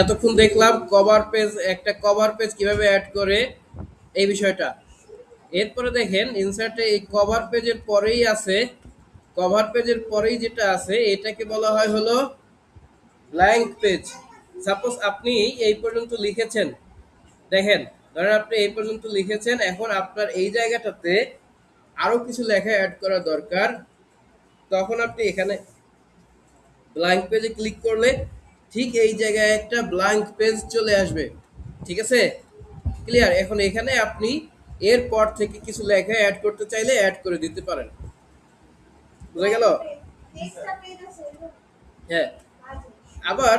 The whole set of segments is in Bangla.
এতক্ষণ দেখলাম কভার পেজ, একটা কভার পেজ কিভাবে অ্যাড করে এই বিষয়টা। এরপরে দেখেন ইনসার্টে এই কভার পেজের পরেই আছে, কভার পেজের পরেই যেটা আছে এটাকে বলা হয় হলো ব্ল্যাঙ্ক পেজ। সাপোজ আপনি এই পর্যন্ত লিখেছেন, দেখেন ধরেন আপনি এই পর্যন্ত লিখেছেন, এখন আপনার এই জায়গাটাতে আরো কিছু লেখা অ্যাড করা দরকার, তখন আপনি এখানে ব্ল্যাঙ্ক পেজে ক্লিক করলে ঠিক এই জায়গায় একটা ব্ল্যাঙ্ক পেজ চলে আসবে। ঠিক আছে, ক্লিয়ার? এখন এখানে আপনি এরপর থেকে কিছু লেখা অ্যাড করতে চাইলে অ্যাড করে দিতে পারেন। বুঝা গেল? হ্যাঁ। আবার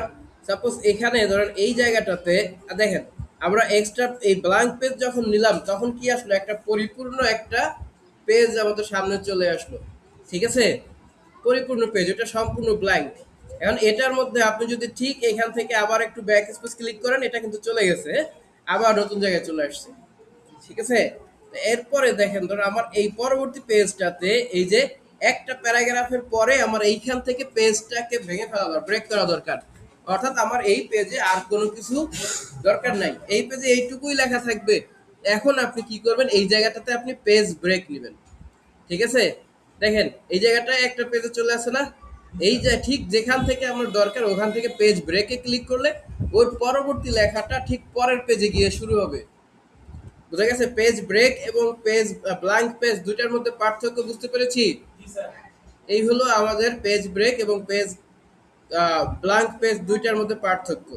সাপোজ এখানে ধরেন এই জায়গাটাতে দেখেন আমরা এক্সট্রা এই ব্ল্যাঙ্ক পেজ যখন নিলাম তখন কি আসলো, একটা পরিপূর্ণ একটা পেজ আমাদের সামনে চলে আসলো। ঠিক আছে, পরিপূর্ণ পেজ, এটা সম্পূর্ণ ব্ল্যাঙ্ক। এখন এটার মধ্যে আপনি যদি ঠিক এখান থেকে আবার একটু ব্যাক স্পেস ক্লিক করেন, এটা কিন্তু চলে গেছে, আবার নতুন জায়গায় চলে আসছে। ঠিক আছে, এরপরে দেখেন ধর আমার এই পরবর্তী পেজটাতে এই যে একটা প্যারাগ্রাফের পরে আমার এইখান থেকে পেজটাকে ভেঙে ফেলা দরকার, ব্রেক করা দরকার। অর্থাৎ আমার এই পেজে আর কোনো কিছু দরকার নাই, এই পেজে এইটুকুই লেখা থাকবে। এখন আপনি কি করবেন, এই জায়গাটাতে আপনি পেজ ব্রেক নেবেন। ঠিক আছে, দেখেন এই জায়গাটায় একটা পেজে চলে আসে না, এই যে ঠিক যেখান থেকে আমার দরকার ওখান থেকে পেজ ব্রেকে ক্লিক করলে ওই পরবর্তী লেখাটা ঠিক পরের পেজে গিয়ে শুরু হবে। বুঝা গেছে? পেজ ব্রেক এবং পেজ ব্ল্যাঙ্ক পেজ দুইটার মধ্যে পার্থক্য বুঝতে পেরেছি? এই হলো আমাদের পেজ ব্রেক এবং পেজ ব্ল্যাঙ্ক পেজ দুইটার মধ্যে পার্থক্য।